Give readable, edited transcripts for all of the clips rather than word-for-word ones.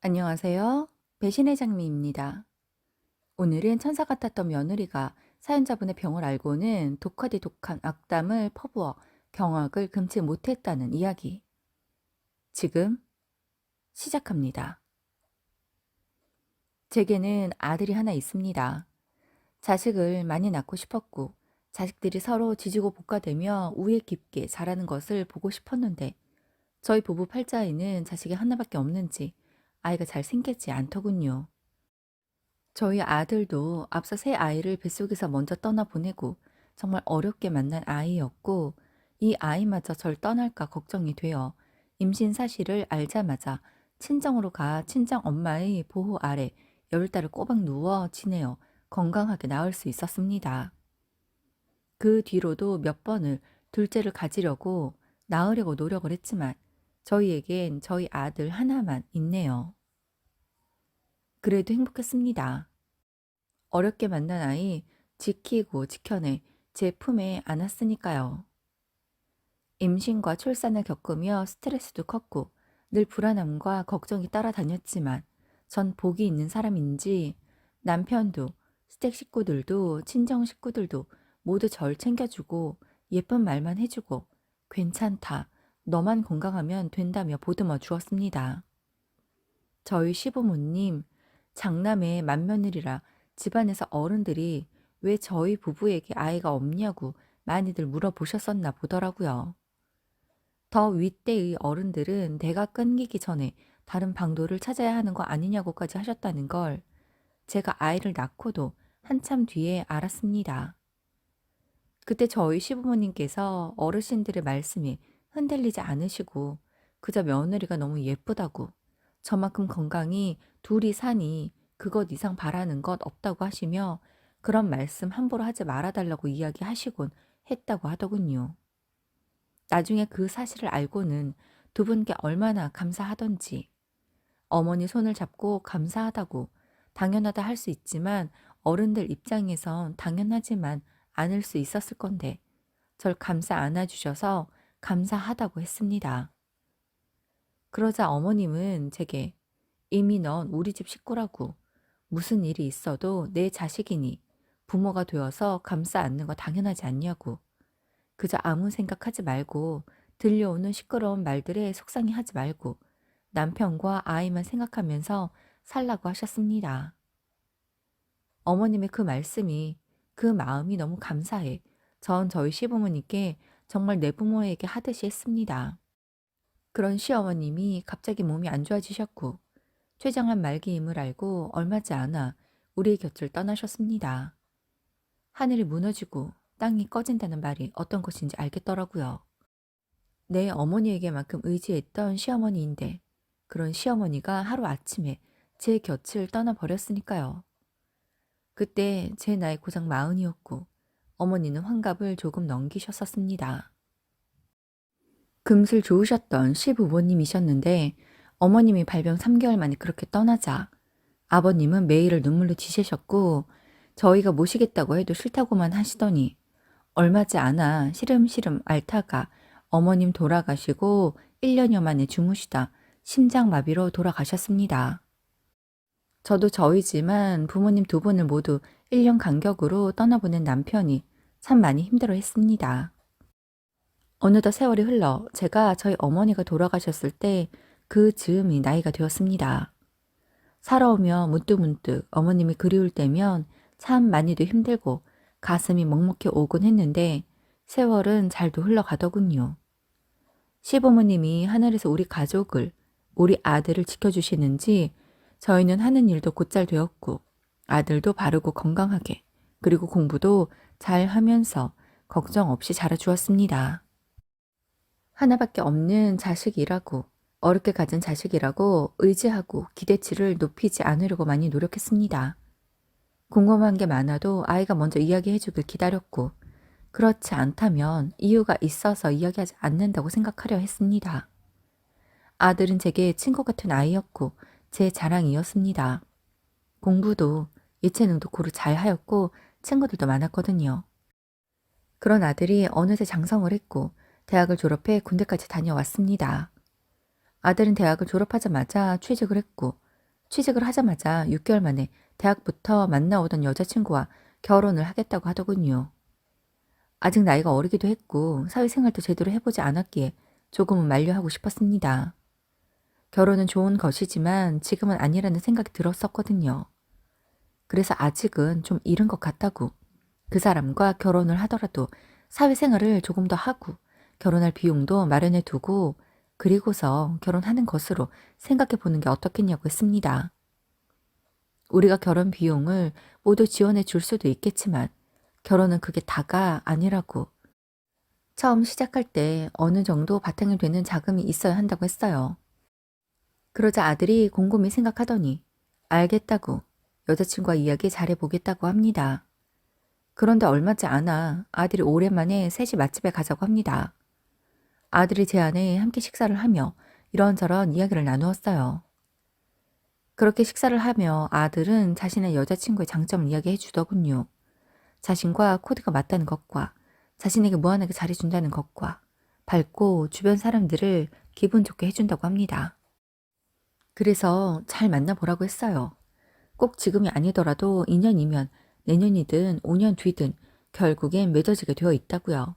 안녕하세요. 배신의 장미입니다. 오늘은 천사 같았던 며느리가 사연자분의 병을 알고는 독하디 독한 악담을 퍼부어 경악을 금치 못했다는 이야기. 지금 시작합니다. 제게는 아들이 하나 있습니다. 자식을 많이 낳고 싶었고, 자식들이 서로 지지고 볶아대며 우애 깊게 자라는 것을 보고 싶었는데, 저희 부부 팔자에는 자식이 하나밖에 없는지 아이가 잘 생겼지 않더군요. 저희 아들도 앞서 새 아이를 뱃속에서 먼저 떠나보내고 정말 어렵게 만난 아이였고, 이 아이마저 절 떠날까 걱정이 되어 임신 사실을 알자마자 친정으로 가 친정 엄마의 보호 아래 10달을 꼬박 누워 지내어 건강하게 낳을 수 있었습니다. 그 뒤로도 몇 번을 둘째를 가지려고 낳으려고 노력을 했지만 저희에겐 저희 아들 하나만 있네요. 그래도 행복했습니다. 어렵게 만난 아이 지키고 지켜내 제 품에 안았으니까요. 임신과 출산을 겪으며 스트레스도 컸고 늘 불안함과 걱정이 따라다녔지만 전 복이 있는 사람인지 남편도 시댁 식구들도 친정 식구들도 모두 절 챙겨주고 예쁜 말만 해주고 괜찮다, 너만 건강하면 된다며 보듬어 주었습니다. 저희 시부모님 장남의 맏며느리라 집안에서 어른들이 왜 저희 부부에게 아이가 없냐고 많이들 물어보셨었나 보더라고요. 더 윗대의 어른들은 대가 끊기기 전에 다른 방도를 찾아야 하는 거 아니냐고까지 하셨다는 걸 제가 아이를 낳고도 한참 뒤에 알았습니다. 그때 저희 시부모님께서 어르신들의 말씀에 흔들리지 않으시고 그저 며느리가 너무 예쁘다고 저만큼 건강히 둘이 사니 그것 이상 바라는 것 없다고 하시며 그런 말씀 함부로 하지 말아달라고 이야기하시곤 했다고 하더군요. 나중에 그 사실을 알고는 두 분께 얼마나 감사하던지 어머니 손을 잡고 감사하다고 당연하다 할 수 있지만 어른들 입장에선 당연하지만 않을 수 있었을 건데 절 감싸 안아주셔서 감사하다고 했습니다. 그러자 어머님은 제게 이미 넌 우리 집 식구라고 무슨 일이 있어도 내 자식이니 부모가 되어서 감싸 안는 거 당연하지 않냐고 그저 아무 생각하지 말고 들려오는 시끄러운 말들에 속상해하지 말고 남편과 아이만 생각하면서 살라고 하셨습니다. 어머님의 그 말씀이 그 마음이 너무 감사해 전 저희 시부모님께 정말 내 부모에게 하듯이 했습니다. 그런 시어머님이 갑자기 몸이 안 좋아지셨고 췌장암 말기임을 알고 얼마지 않아 우리의 곁을 떠나셨습니다. 하늘이 무너지고 땅이 꺼진다는 말이 어떤 것인지 알겠더라고요. 내 어머니에게만큼 의지했던 시어머니인데 그런 시어머니가 하루아침에 제 곁을 떠나버렸으니까요. 그때 제 나이 고작 40이었고 어머니는 환갑을 조금 넘기셨었습니다. 금슬 좋으셨던 시부모님이셨는데 어머님이 발병 3개월 만에 그렇게 떠나자 아버님은 매일을 눈물로 지새셨고 저희가 모시겠다고 해도 싫다고만 하시더니 얼마지 않아 시름시름 앓다가 어머님 돌아가시고 1년여 만에 주무시다 심장마비로 돌아가셨습니다. 저도 저희지만 부모님 두 분을 모두 1년 간격으로 떠나보낸 남편이 참 많이 힘들어했습니다. 어느덧 세월이 흘러 제가 저희 어머니가 돌아가셨을 때 그 즈음이 나이가 되었습니다. 살아오며 문득문득 어머님이 그리울 때면 참 많이도 힘들고 가슴이 먹먹해 오곤 했는데 세월은 잘도 흘러가더군요. 시부모님이 하늘에서 우리 가족을, 우리 아들을 지켜주시는지 저희는 하는 일도 곧잘 되었고 아들도 바르고 건강하게 그리고 공부도 잘 하면서 걱정 없이 자라주었습니다. 하나밖에 없는 자식이라고 어렵게 가진 자식이라고 의지하고 기대치를 높이지 않으려고 많이 노력했습니다. 궁금한 게 많아도 아이가 먼저 이야기해주길 기다렸고 그렇지 않다면 이유가 있어서 이야기하지 않는다고 생각하려 했습니다. 아들은 제게 친구 같은 아이였고 제 자랑이었습니다. 공부도 예체능도 고루 잘하였고 친구들도 많았거든요. 그런 아들이 어느새 장성을 했고 대학을 졸업해 군대까지 다녀왔습니다. 아들은 대학을 졸업하자마자 취직을 했고 취직을 하자마자 6개월 만에 대학부터 만나오던 여자친구와 결혼을 하겠다고 하더군요. 아직 나이가 어리기도 했고 사회생활도 제대로 해보지 않았기에 조금은 만류하고 싶었습니다. 결혼은 좋은 것이지만 지금은 아니라는 생각이 들었었거든요. 그래서 아직은 좀 이른 것 같다고, 그 사람과 결혼을 하더라도 사회생활을 조금 더 하고 결혼할 비용도 마련해 두고 그리고서 결혼하는 것으로 생각해 보는 게 어떻겠냐고 했습니다. 우리가 결혼 비용을 모두 지원해 줄 수도 있겠지만 결혼은 그게 다가 아니라고, 처음 시작할 때 어느 정도 바탕이 되는 자금이 있어야 한다고 했어요. 그러자 아들이 곰곰이 생각하더니 알겠다고 여자친구와 이야기 잘해보겠다고 합니다. 그런데 얼마지 않아 아들이 오랜만에 셋이 맛집에 가자고 합니다. 아들이 제안에 함께 식사를 하며 이런저런 이야기를 나누었어요. 그렇게 식사를 하며 아들은 자신의 여자친구의 장점을 이야기해 주더군요. 자신과 코드가 맞다는 것과 자신에게 무한하게 잘해준다는 것과 밝고 주변 사람들을 기분 좋게 해준다고 합니다. 그래서 잘 만나보라고 했어요. 꼭 지금이 아니더라도 2년이면 내년이든 5년 뒤든 결국엔 맺어지게 되어 있다고요.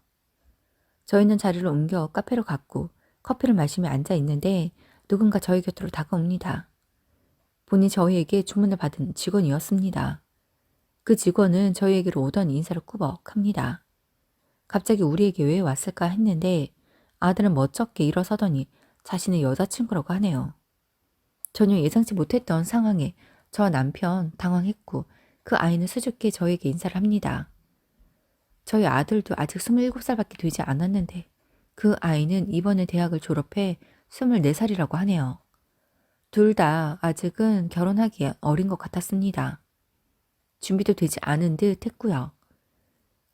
저희는 자리를 옮겨 카페로 갔고 커피를 마시며 앉아 있는데 누군가 저희 곁으로 다가옵니다. 본인 저희에게 주문을 받은 직원이었습니다. 그 직원은 저희에게로 오더니 인사를 꾸벅 합니다. 갑자기 우리에게 왜 왔을까 했는데 아들은 멋쩍게 일어서더니 자신의 여자친구라고 하네요. 전혀 예상치 못했던 상황에 저 남편 당황했고 그 아이는 수줍게 저에게 인사를 합니다. 저희 아들도 아직 27살밖에 되지 않았는데 그 아이는 이번에 대학을 졸업해 24살이라고 하네요. 둘 다 아직은 결혼하기에 어린 것 같았습니다. 준비도 되지 않은 듯 했고요.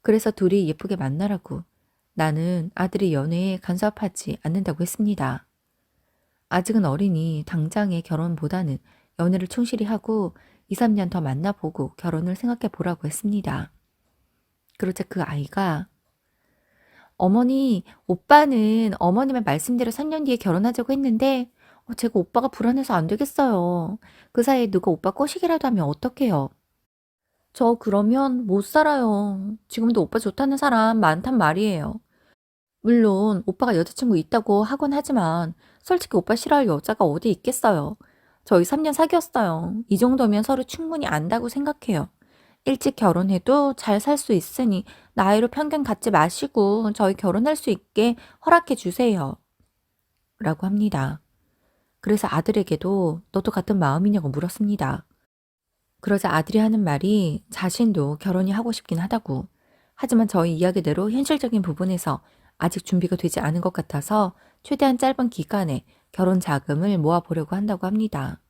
그래서 둘이 예쁘게 만나라고 나는 아들의 연애에 간섭하지 않는다고 했습니다. 아직은 어리니 당장의 결혼보다는 연애를 충실히 하고 2, 3년 더 만나보고 결혼을 생각해 보라고 했습니다. 그러자 그 아이가 어머니, 오빠는 어머님의 말씀대로 3년 뒤에 결혼하자고 했는데 제가 오빠가 불안해서 안 되겠어요. 그 사이에 누가 오빠 꼬시기라도 하면 어떡해요? 저 그러면 못 살아요. 지금도 오빠 좋다는 사람 많단 말이에요. 물론 오빠가 여자친구 있다고 하곤 하지만 솔직히 오빠 싫어할 여자가 어디 있겠어요. 저희 3년 사귀었어요. 이 정도면 서로 충분히 안다고 생각해요. 일찍 결혼해도 잘 살 수 있으니 나이로 편견 갖지 마시고 저희 결혼할 수 있게 허락해 주세요. 라고 합니다. 그래서 아들에게도 너도 같은 마음이냐고 물었습니다. 그러자 아들이 하는 말이 자신도 결혼이 하고 싶긴 하다고. 하지만 저희 이야기대로 현실적인 부분에서 아직 준비가 되지 않은 것 같아서 최대한 짧은 기간에 결혼 자금을 모아보려고 한다고 합니다.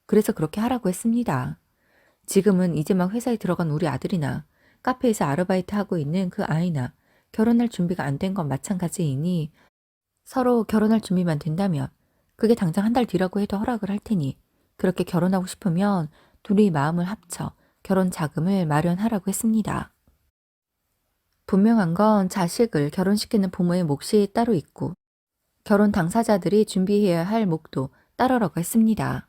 그래서 그렇게 하라고 했습니다. 지금은 이제 막 회사에 들어간 우리 아들이나 카페에서 아르바이트 하고 있는 그 아이나 결혼할 준비가 안 된 건 마찬가지이니 서로 결혼할 준비만 된다면 그게 당장 한 달 뒤라고 해도 허락을 할 테니 그렇게 결혼하고 싶으면 둘이 마음을 합쳐 결혼 자금을 마련하라고 했습니다. 분명한 건 자식을 결혼시키는 부모의 몫이 따로 있고 결혼 당사자들이 준비해야 할 몫도 따르라고 했습니다.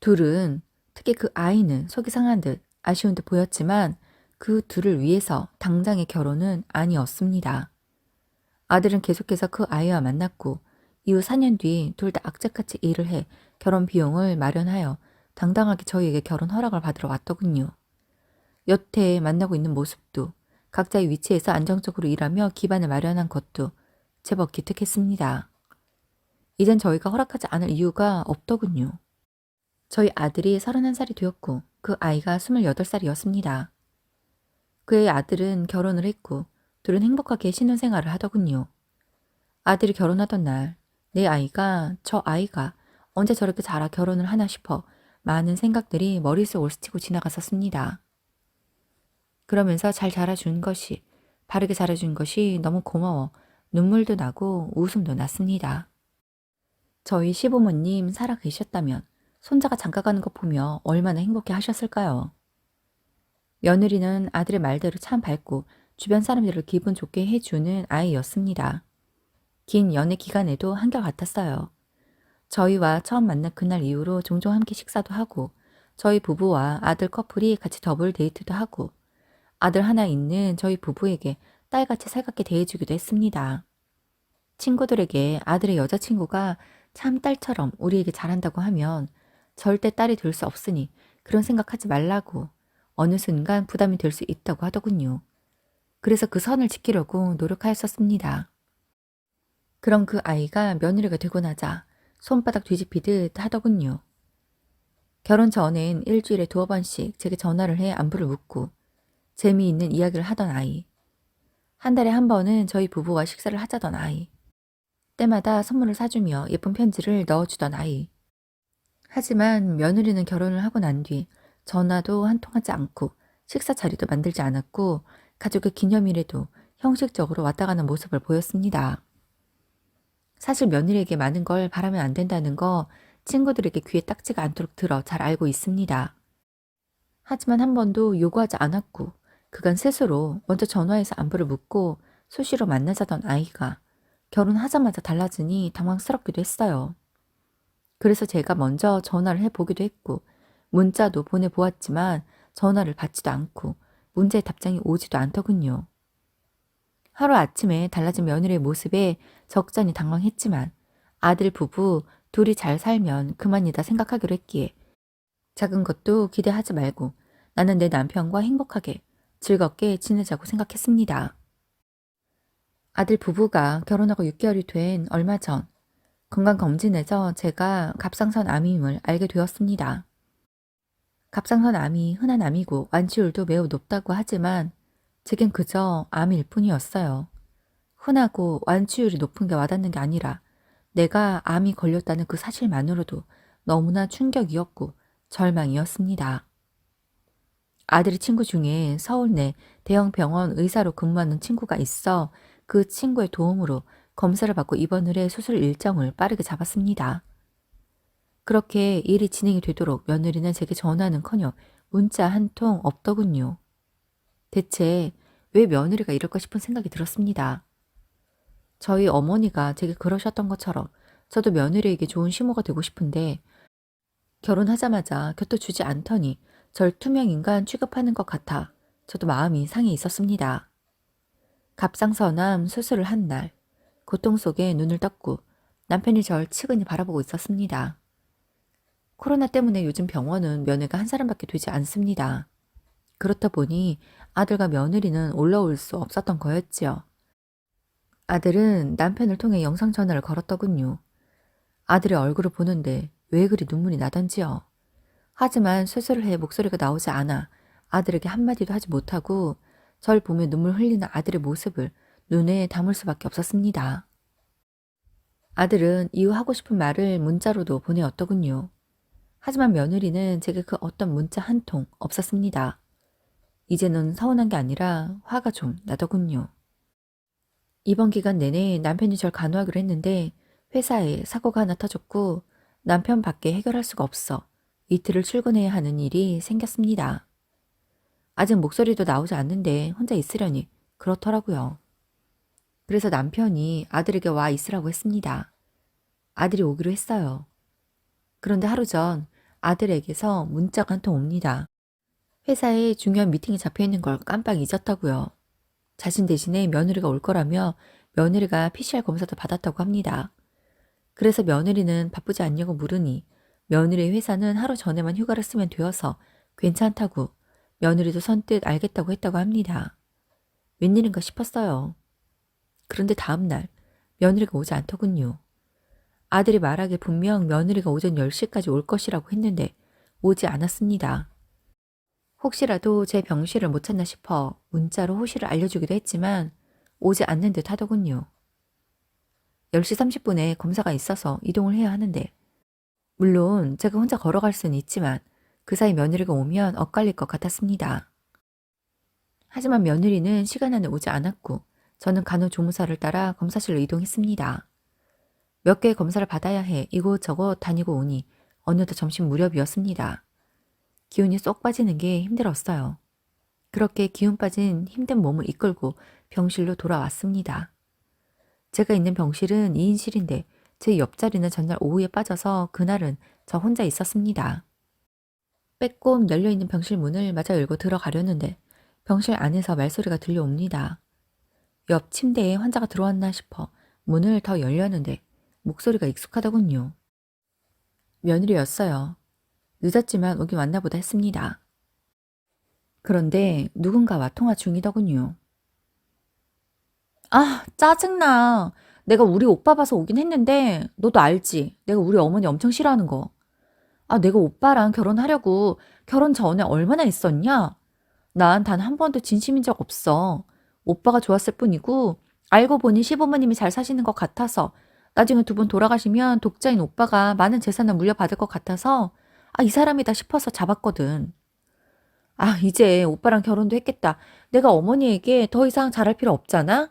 둘은, 특히 그 아이는 속이 상한 듯 아쉬운 듯 보였지만 그 둘을 위해서 당장의 결혼은 아니었습니다. 아들은 계속해서 그 아이와 만났고 이후 4년 뒤 둘 다 악착같이 일을 해 결혼 비용을 마련하여 당당하게 저희에게 결혼 허락을 받으러 왔더군요. 여태 만나고 있는 모습도 각자의 위치에서 안정적으로 일하며 기반을 마련한 것도 제법 기특했습니다. 이젠 저희가 허락하지 않을 이유가 없더군요. 저희 아들이 31살이 되었고 그 아이가 28살이었습니다. 그의 아들은 결혼을 했고 둘은 행복하게 신혼생활을 하더군요. 아들이 결혼하던 날 내 아이가 저 아이가 언제 저렇게 자라 결혼을 하나 싶어 많은 생각들이 머릿속을 스치고 지나갔었습니다. 그러면서 잘 자라준 것이, 바르게 자라준 것이 너무 고마워 눈물도 나고 웃음도 났습니다. 저희 시부모님 살아 계셨다면 손자가 장가가는 거 보며 얼마나 행복해 하셨을까요? 며느리는 아들의 말대로 참 밝고 주변 사람들을 기분 좋게 해주는 아이였습니다. 긴 연애 기간에도 한결같았어요. 저희와 처음 만난 그날 이후로 종종 함께 식사도 하고 저희 부부와 아들 커플이 같이 더블 데이트도 하고 아들 하나 있는 저희 부부에게 딸같이 살갑게 대해주기도 했습니다. 친구들에게 아들의 여자친구가 참 딸처럼 우리에게 잘한다고 하면 절대 딸이 될 수 없으니 그런 생각하지 말라고 어느 순간 부담이 될 수 있다고 하더군요. 그래서 그 선을 지키려고 노력하였었습니다. 그럼 그 아이가 며느리가 되고 나자 손바닥 뒤집히듯 하더군요. 결혼 전엔 일주일에 2번씩 제게 전화를 해 안부를 묻고 재미있는 이야기를 하던 아이. 한 달에 한 번은 저희 부부와 식사를 하자던 아이. 때마다 선물을 사주며 예쁜 편지를 넣어주던 아이. 하지만 며느리는 결혼을 하고 난 뒤 전화도 한 통 하지 않고 식사 자리도 만들지 않았고 가족의 기념일에도 형식적으로 왔다 가는 모습을 보였습니다. 사실 며느리에게 많은 걸 바라면 안 된다는 거 친구들에게 귀에 딱지가 않도록 들어 잘 알고 있습니다. 하지만 한 번도 요구하지 않았고 그간 스스로 먼저 전화해서 안부를 묻고 수시로 만나자던 아이가 결혼하자마자 달라지니 당황스럽기도 했어요. 그래서 제가 먼저 전화를 해보기도 했고 문자도 보내보았지만 전화를 받지도 않고 문자의 답장이 오지도 않더군요. 하루아침에 달라진 며느리의 모습에 적잖이 당황했지만 아들 부부 둘이 잘 살면 그만이다 생각하기로 했기에 작은 것도 기대하지 말고 나는 내 남편과 행복하게 즐겁게 지내자고 생각했습니다. 아들 부부가 결혼하고 6개월이 된 얼마 전 건강검진에서 제가 갑상선 암임을 알게 되었습니다. 갑상선 암이 흔한 암이고 완치율도 매우 높다고 하지만 제겐 그저 암일 뿐이었어요. 흔하고 완치율이 높은 게 와닿는 게 아니라 내가 암이 걸렸다는 그 사실만으로도 너무나 충격이었고 절망이었습니다. 아들의 친구 중에 서울 내 대형 병원 의사로 근무하는 친구가 있어 그 친구의 도움으로 검사를 받고 입원을 해 수술 일정을 빠르게 잡았습니다. 그렇게 일이 진행이 되도록 며느리는 제게 전화는커녕 문자 한 통 없더군요. 대체 왜 며느리가 이럴까 싶은 생각이 들었습니다. 저희 어머니가 제게 그러셨던 것처럼 저도 며느리에게 좋은 시모가 되고 싶은데 결혼하자마자 곁도 주지 않더니 절 투명인간 취급하는 것 같아 저도 마음이 상해 있었습니다. 갑상선암 수술을 한 날 고통 속에 눈을 떴고 남편이 절 치근히 바라보고 있었습니다. 코로나 때문에 요즘 병원은 면회가 한 사람밖에 되지 않습니다. 그렇다 보니 아들과 며느리는 올라올 수 없었던 거였지요. 아들은 남편을 통해 영상 전화를 걸었더군요. 아들의 얼굴을 보는데 왜 그리 눈물이 나던지요. 하지만 수술을 해 목소리가 나오지 않아 아들에게 한마디도 하지 못하고 절 보며 눈물 흘리는 아들의 모습을 눈에 담을 수밖에 없었습니다. 아들은 이후 하고 싶은 말을 문자로도 보내었더군요. 하지만 며느리는 제게 그 어떤 문자 한 통 없었습니다. 이제는 서운한 게 아니라 화가 좀 나더군요. 이번 기간 내내 남편이 절 간호하기로 했는데 회사에 사고가 하나 터졌고 남편 밖에 해결할 수가 없어 이틀을 출근해야 하는 일이 생겼습니다. 아직 목소리도 나오지 않는데 혼자 있으려니 그렇더라고요. 그래서 남편이 아들에게 와 있으라고 했습니다. 아들이 오기로 했어요. 그런데 하루 전 아들에게서 문자가 한 통 옵니다. 회사에 중요한 미팅이 잡혀 있는 걸 깜빡 잊었다고요. 자신 대신에 며느리가 올 거라며 며느리가 PCR 검사도 받았다고 합니다. 그래서 며느리는 바쁘지 않냐고 물으니 며느리의 회사는 하루 전에만 휴가를 쓰면 되어서 괜찮다고 며느리도 선뜻 알겠다고 했다고 합니다. 웬일인가 싶었어요. 그런데 다음 날 며느리가 오지 않더군요. 아들이 말하길 분명 며느리가 오전 10시까지 올 것이라고 했는데 오지 않았습니다. 혹시라도 제 병실을 못 찾나 싶어 문자로 호시를 알려주기도 했지만 오지 않는 듯 하더군요. 10시 30분에 검사가 있어서 이동을 해야 하는데 물론 제가 혼자 걸어갈 수는 있지만 그 사이 며느리가 오면 엇갈릴 것 같았습니다. 하지만 며느리는 시간 안에 오지 않았고 저는 간호조무사를 따라 검사실로 이동했습니다. 몇 개의 검사를 받아야 해 이곳저곳 다니고 오니 어느덧 점심 무렵이었습니다. 기운이 쏙 빠지는 게 힘들었어요. 그렇게 기운 빠진 힘든 몸을 이끌고 병실로 돌아왔습니다. 제가 있는 병실은 2인실인데 제 옆자리는 전날 오후에 빠져서 그날은 저 혼자 있었습니다. 빼꼼 열려있는 병실 문을 마저 열고 들어가려는데 병실 안에서 말소리가 들려옵니다. 옆 침대에 환자가 들어왔나 싶어 문을 더 열려는데 목소리가 익숙하더군요. 며느리였어요. 늦었지만 오긴 왔나 보다 했습니다. 그런데 누군가와 통화 중이더군요. 아, 짜증나. 내가 우리 오빠 봐서 오긴 했는데 너도 알지? 내가 우리 어머니 엄청 싫어하는 거. 아, 내가 오빠랑 결혼하려고 결혼 전에 얼마나 있었냐? 난 단 한 번도 진심인 적 없어. 오빠가 좋았을 뿐이고 알고 보니 시부모님이 잘 사시는 것 같아서 나중에 두 분 돌아가시면 독자인 오빠가 많은 재산을 물려받을 것 같아서 아, 이 사람이다 싶어서 잡았거든. 아, 이제 오빠랑 결혼도 했겠다. 내가 어머니에게 더 이상 잘할 필요 없잖아?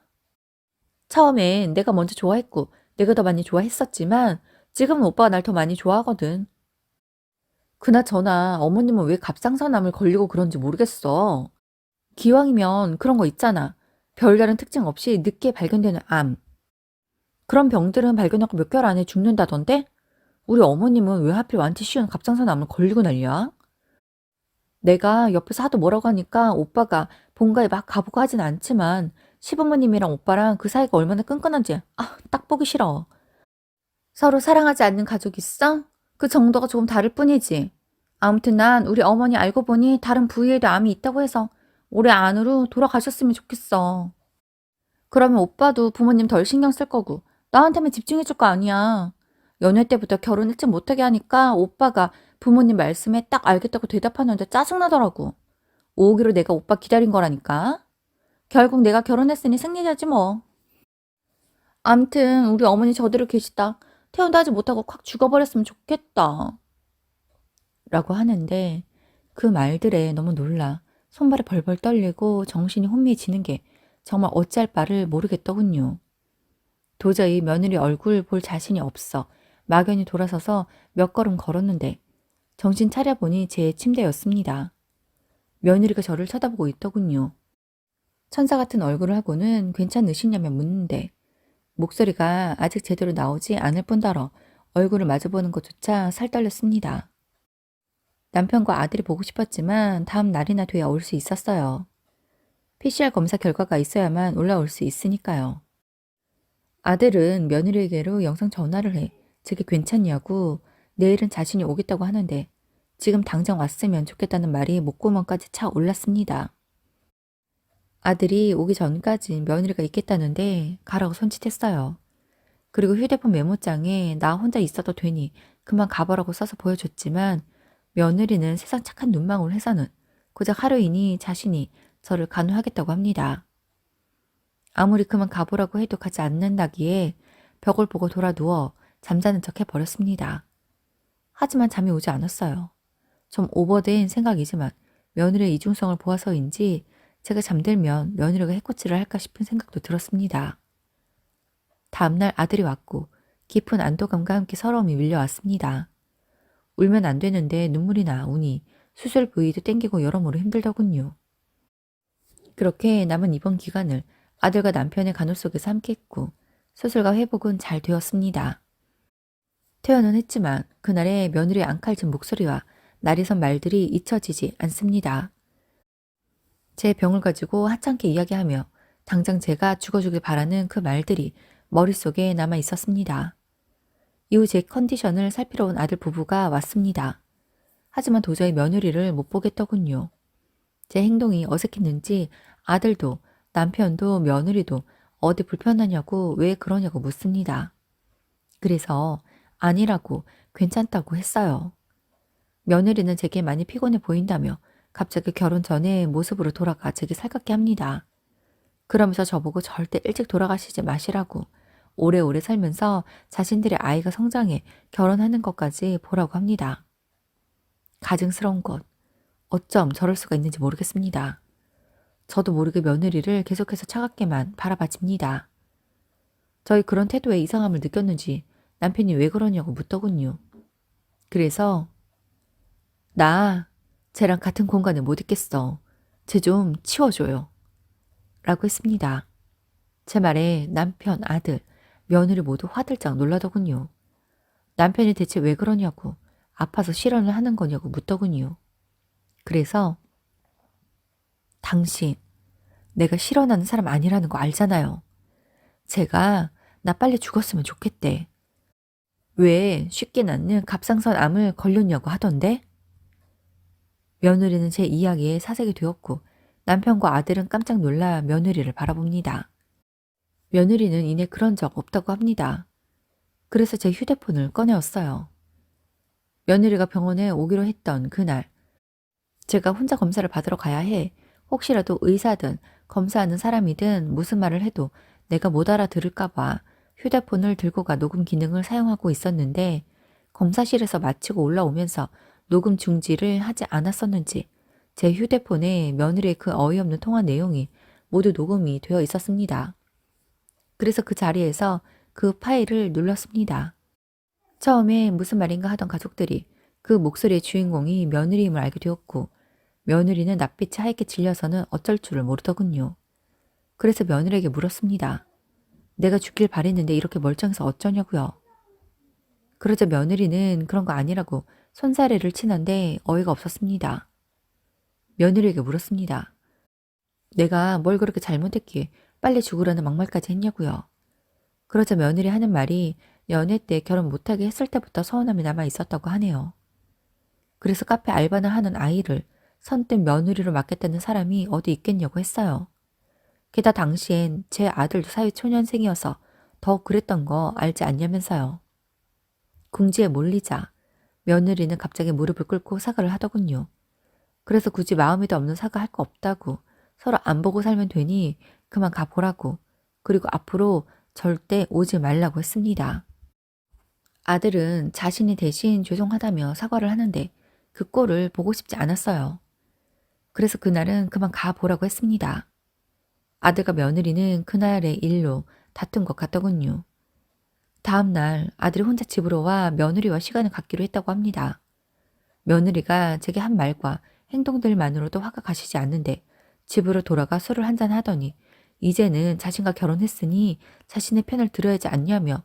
처음엔 내가 먼저 좋아했고 내가 더 많이 좋아했었지만 지금은 오빠가 날 더 많이 좋아하거든. 그나저나 어머님은 왜 갑상선암을 걸리고 그런지 모르겠어. 기왕이면 그런 거 있잖아. 별다른 특징 없이 늦게 발견되는 암. 그런 병들은 발견하고 몇 개월 안에 죽는다던데? 우리 어머님은 왜 하필 완치 쉬운 갑상선암을 걸리고 난리야? 내가 옆에서 하도 뭐라고 하니까 오빠가 본가에 막 가보고 하진 않지만 시부모님이랑 오빠랑 그 사이가 얼마나 끈끈한지 딱 보기 싫어. 서로 사랑하지 않는 가족 있어? 그 정도가 조금 다를 뿐이지. 아무튼 난 우리 어머니 알고 보니 다른 부위에도 암이 있다고 해서 올해 안으로 돌아가셨으면 좋겠어. 그러면 오빠도 부모님 덜 신경 쓸 거고 나한테만 집중해 줄 거 아니야. 연애 때부터 결혼 일찍 못하게 하니까 오빠가 부모님 말씀에 딱 알겠다고 대답하는데 짜증나더라고. 오기로 내가 오빠 기다린 거라니까. 결국 내가 결혼했으니 승리자지 뭐. 암튼 우리 어머니 저대로 계시다. 퇴원도 하지 못하고 콱 죽어버렸으면 좋겠다. 라고 하는데 그 말들에 너무 놀라 손발이 벌벌 떨리고 정신이 혼미해지는 게 정말 어찌할 바를 모르겠더군요. 도저히 며느리 얼굴 볼 자신이 없어 막연히 돌아서서 몇 걸음 걸었는데 정신 차려보니 제 침대였습니다. 며느리가 저를 쳐다보고 있더군요. 천사 같은 얼굴을 하고는 괜찮으시냐며 묻는데 목소리가 아직 제대로 나오지 않을 뿐더러 얼굴을 마주보는 것조차 살떨렸습니다. 남편과 아들이 보고 싶었지만 다음 날이나 돼야 올 수 있었어요. PCR 검사 결과가 있어야만 올라올 수 있으니까요. 아들은 며느리에게로 영상 전화를 해 제게 괜찮냐고 내일은 자신이 오겠다고 하는데 지금 당장 왔으면 좋겠다는 말이 목구멍까지 차 올랐습니다. 아들이 오기 전까지 며느리가 있겠다는데 가라고 손짓했어요. 그리고 휴대폰 메모장에 나 혼자 있어도 되니 그만 가보라고 써서 보여줬지만 며느리는 세상 착한 눈망울 해서는 고작 하루이니 자신이 저를 간호하겠다고 합니다. 아무리 그만 가보라고 해도 가지 않는다기에 벽을 보고 돌아 누워 잠자는 척 해버렸습니다. 하지만 잠이 오지 않았어요. 좀 오버된 생각이지만 며느리의 이중성을 보아서인지 제가 잠들면 며느리가 해코지를 할까 싶은 생각도 들었습니다. 다음날 아들이 왔고 깊은 안도감과 함께 서러움이 밀려왔습니다. 울면 안 되는데 눈물이 나오니 수술 부위도 땡기고 여러모로 힘들더군요. 그렇게 남은 입원 기간을 아들과 남편의 간호 속에서 함께 했고 수술과 회복은 잘 되었습니다. 퇴원은 했지만 그날의 며느리의 앙칼진 목소리와 날이 선 말들이 잊혀지지 않습니다. 제 병을 가지고 하찮게 이야기하며 당장 제가 죽어주길 바라는 그 말들이 머릿속에 남아 있었습니다. 이후 제 컨디션을 살피러 온 아들 부부가 왔습니다. 하지만 도저히 며느리를 못 보겠더군요. 제 행동이 어색했는지 아들도 남편도 며느리도 어디 불편하냐고 왜 그러냐고 묻습니다. 그래서 아니라고 괜찮다고 했어요. 며느리는 제게 많이 피곤해 보인다며 갑자기 결혼 전에 모습으로 돌아가 제게 살갑게 합니다. 그러면서 저보고 절대 일찍 돌아가시지 마시라고 오래오래 살면서 자신들의 아이가 성장해 결혼하는 것까지 보라고 합니다. 가증스러운 것. 어쩜 저럴 수가 있는지 모르겠습니다. 저도 모르게 며느리를 계속해서 차갑게만 바라봐집니다. 저희 그런 태도에 이상함을 느꼈는지 남편이 왜 그러냐고 묻더군요. 그래서 나 쟤랑 같은 공간에 못 있겠어. 쟤 좀 치워줘요. 라고 했습니다. 제 말에 남편, 아들, 며느리 모두 화들짝 놀라더군요. 남편이 대체 왜 그러냐고, 아파서 실언을 하는 거냐고 묻더군요. 그래서 당신, 내가 실언하는 사람 아니라는 거 알잖아요. 제가 나 빨리 죽었으면 좋겠대. 왜 쉽게 낫는 갑상선 암을 걸렸냐고 하던데? 며느리는 제 이야기에 사색이 되었고 남편과 아들은 깜짝 놀라 며느리를 바라봅니다. 며느리는 이내 그런 적 없다고 합니다. 그래서 제 휴대폰을 꺼내었어요. 며느리가 병원에 오기로 했던 그날, 제가 혼자 검사를 받으러 가야 해. 혹시라도 의사든 검사하는 사람이든 무슨 말을 해도 내가 못 알아들을까 봐 휴대폰을 들고 가 녹음 기능을 사용하고 있었는데 검사실에서 마치고 올라오면서 녹음 중지를 하지 않았었는지 제 휴대폰에 며느리의 그 어이없는 통화 내용이 모두 녹음이 되어 있었습니다. 그래서 그 자리에서 그 파일을 눌렀습니다. 처음에 무슨 말인가 하던 가족들이 그 목소리의 주인공이 며느리임을 알게 되었고 며느리는 낯빛이 하얗게 질려서는 어쩔 줄을 모르더군요. 그래서 며느리에게 물었습니다. 내가 죽길 바랬는데 이렇게 멀쩡해서 어쩌냐고요. 그러자 며느리는 그런 거 아니라고 손사래를 치는데 어이가 없었습니다. 며느리에게 물었습니다. 내가 뭘 그렇게 잘못했기에 빨리 죽으라는 막말까지 했냐고요. 그러자 며느리 하는 말이 연애 때 결혼 못하게 했을 때부터 서운함이 남아 있었다고 하네요. 그래서 카페 알바나 하는 아이를 선뜻 며느리로 맡겠다는 사람이 어디 있겠냐고 했어요. 게다가 당시엔 제 아들도 사회초년생이어서 더욱 그랬던 거 알지 않냐면서요. 궁지에 몰리자 며느리는 갑자기 무릎을 꿇고 사과를 하더군요. 그래서 굳이 마음에도 없는 사과할 거 없다고 서로 안 보고 살면 되니 그만 가보라고 그리고 앞으로 절대 오지 말라고 했습니다. 아들은 자신이 대신 죄송하다며 사과를 하는데 그 꼴을 보고 싶지 않았어요. 그래서 그날은 그만 가보라고 했습니다. 아들과 며느리는 그날의 일로 다툰 것 같더군요. 다음 날 아들이 혼자 집으로 와 며느리와 시간을 갖기로 했다고 합니다. 며느리가 제게 한 말과 행동들만으로도 화가 가시지 않는데 집으로 돌아가 술을 한잔 하더니 이제는 자신과 결혼했으니 자신의 편을 들어야지 않냐며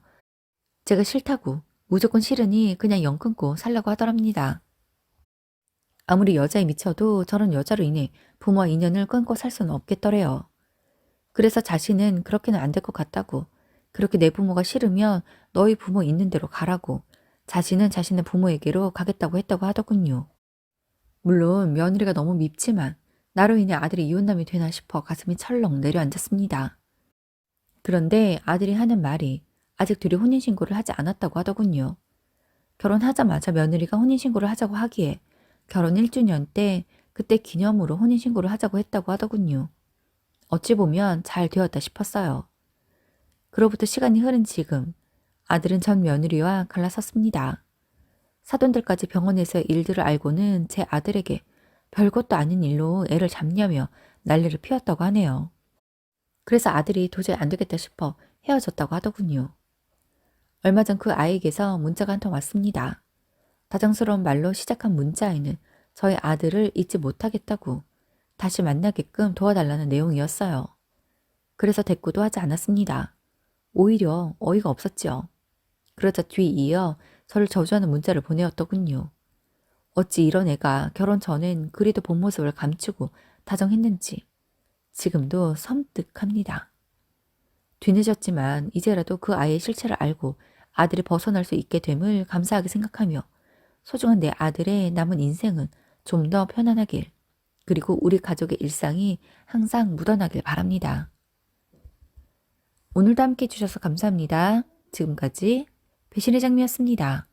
제가 싫다고 무조건 싫으니 그냥 영 끊고 살라고 하더랍니다. 아무리 여자에 미쳐도 저런 여자로 인해 부모와 인연을 끊고 살 수는 없겠더래요. 그래서 자신은 그렇게는 안 될 것 같다고 그렇게 내 부모가 싫으면 너희 부모 있는 대로 가라고 자신은 자신의 부모에게로 가겠다고 했다고 하더군요. 물론 며느리가 너무 밉지만 나로 인해 아들이 이혼남이 되나 싶어 가슴이 철렁 내려앉았습니다. 그런데 아들이 하는 말이 아직 둘이 혼인신고를 하지 않았다고 하더군요. 결혼하자마자 며느리가 혼인신고를 하자고 하기에 결혼 1주년 때 그때 기념으로 혼인신고를 하자고 했다고 하더군요. 어찌 보면 잘 되었다 싶었어요. 그로부터 시간이 흐른 지금 아들은 전 며느리와 갈라섰습니다. 사돈들까지 병원에서의 일들을 알고는 제 아들에게 별것도 아닌 일로 애를 잡냐며 난리를 피웠다고 하네요. 그래서 아들이 도저히 안 되겠다 싶어 헤어졌다고 하더군요. 얼마 전 그 아이에게서 문자가 한 통 왔습니다. 다정스러운 말로 시작한 문자에는 저희 아들을 잊지 못하겠다고 다시 만나게끔 도와달라는 내용이었어요. 그래서 대꾸도 하지 않았습니다. 오히려 어이가 없었지요. 그러자 뒤이어 저를 저주하는 문자를 보내었더군요. 어찌 이런 애가 결혼 전엔 그리도 본 모습을 감추고 다정했는지 지금도 섬뜩합니다. 뒤늦었지만 이제라도 그 아이의 실체를 알고 아들이 벗어날 수 있게 됨을 감사하게 생각하며 소중한 내 아들의 남은 인생은 좀 더 편안하길 그리고 우리 가족의 일상이 항상 묻어나길 바랍니다. 오늘도 함께 해주셔서 감사합니다. 지금까지 배신의 장미였습니다.